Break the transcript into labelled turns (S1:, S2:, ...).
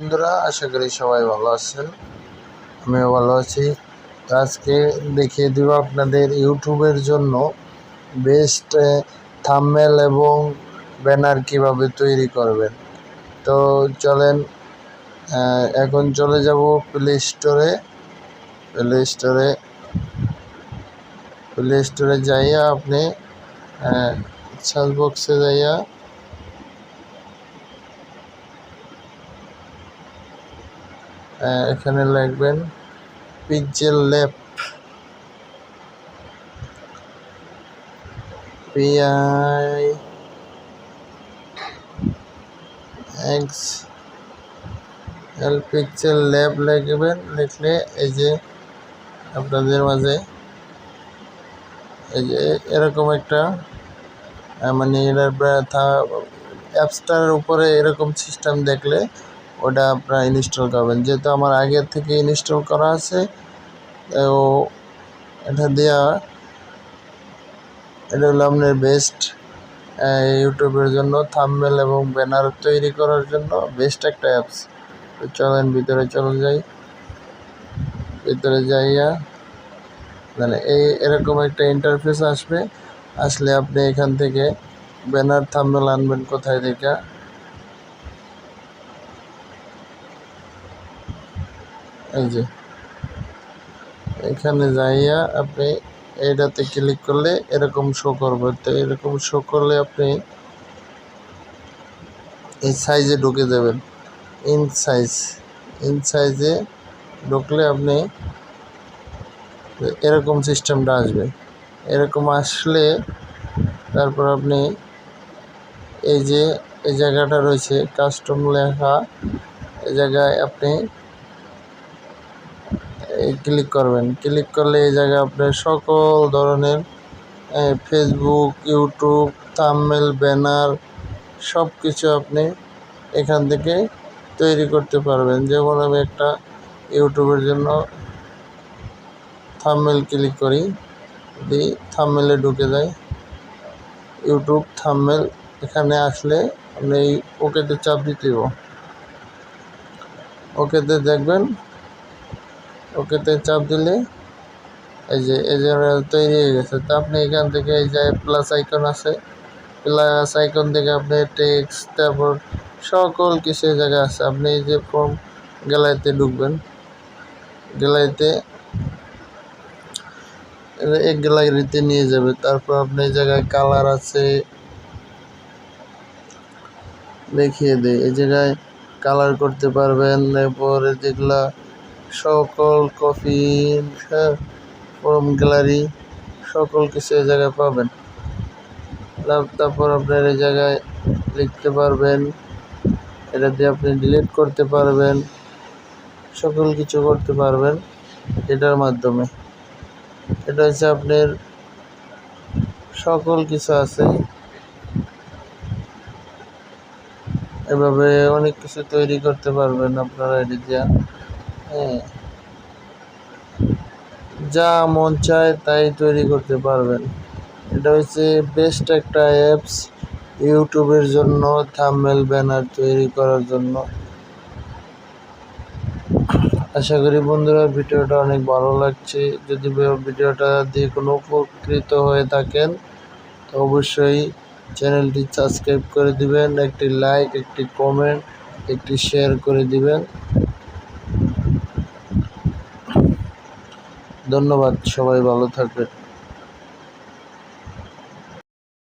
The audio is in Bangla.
S1: বন্ধুরা, আশা করি সবাই ভালো আছেন। আমিও ভালো আছি। তো আজকে দেখিয়ে দিব আপনাদের ইউটিউবের জন্য বেস্ট থাম্বনেল এবং ব্যানার কিভাবে তৈরি করবেন। তো চলেন এখন চলে যাব প্লে স্টোরে যাইয়া আপনি সার্চ বক্সে যাইয়া এখানে লিখবেন pixel lab, PIXL pixel lab লিখবেন। লিখলে এই যে আপনাদের মাঝে এই যে এরকম একটা মানে অ্যাপসটার উপরে এরকম সিস্টেম দেখলে ওটা আপনারা ইনস্টল করবেন। যেহেতু আমার আগে থেকে ইনস্টল করা আছে, ও এটা হলো আপনার বেস্ট ইউটিউবের জন্য থাম্বনেল এবং ব্যানার তৈরি করার জন্য বেস্ট একটা অ্যাপস। তো চলেন ভিতরে যাইয়া মানে এরকম একটা ইন্টারফেস আসলে আপনি এখান থেকে ব্যানার থাম্বনেল আনবেন কোথায় থেকে, এই যে এখানে যাইয়া আপনি এইটাতে ক্লিক করলে এরকম শো করবে। তো এরকম শো করলে আপনি এই সাইজে ঢুকে যাবেন। ইন সাইজে ঢুকলে আপনি এরকম সিস্টেমটা আসবে। এরকম আসলে তারপর আপনি এই যে এই জায়গাটা রয়েছে কাস্টম লেখা, এই জায়গায় আপনি ক্লিক করবেন। ক্লিক করলে এই জায়গায় আপনার সকল ধরনের ফেসবুক, ইউটিউব, থাম্বনেল, ব্যানার সব কিছু আপনি এখান থেকে তৈরি করতে পারবেন। যেমন আমি একটা ইউটিউবের জন্য থাম্বনেল ক্লিক করি, থাম্বনেলে ঢুকে যায় ইউটিউব থাম্বনেল। এখানে আসলে আপনি এই ওকেতে চাপ দিতে হবে। ওকেতে দেখবেন, ওকেতে চাপ দিলে এই যে তৈরি হয়ে গেছে। তো আপনি এখান থেকে এই যে প্লাস আইকন আছে, প্লাস আইকন থেকে আপনি টেক্সট তারপর সকল কিছু জায়গা আছে। আপনি এই যে ফর্ম গ্যালারিতে ঢুকবেন, গ্যালারিতে এক গ্যালারিতে নিয়ে যাবে। তারপর আপনি এই জায়গায় কালার আছে দেখিয়ে দেয়, এই জায়গায় কালার করতে পারবেন। এরপরে যেগুলা সকল কপি ফর্ম গ্যালারি সকল কিছু এই জায়গায় পাবেন। তারপর আপনার এই জায়গায় লিখতে পারবেন, এটা দিয়ে আপনি ডিলিট করতে পারবেন, সকল কিছু করতে পারবেন এটার মাধ্যমে। এটা হচ্ছে আপনার সকল কিছু আছে, এভাবে অনেক কিছু তৈরি করতে পারবেন আপনারা এটি দিয়া। যা মন চায় তাই তৈরি করতে পারবেন। এটা হচ্ছে বেস্ট একটা অ্যাপস ইউটিউবের জন্য থাম্বনেল ব্যানার তৈরি করার জন্য। আশা করি বন্ধুরা ভিডিওটা অনেক ভালো লাগছে। যদি ভিডিওটা দিয়ে কোনো উপকৃত হয়ে থাকেন তো অবশ্যই চ্যানেলটি সাবস্ক্রাইব করে দিবেন, একটি লাইক, একটি কমেন্ট, একটি শেয়ার করে দিবেন। ধন্যবাদ, সবাই ভালো থাকবেন।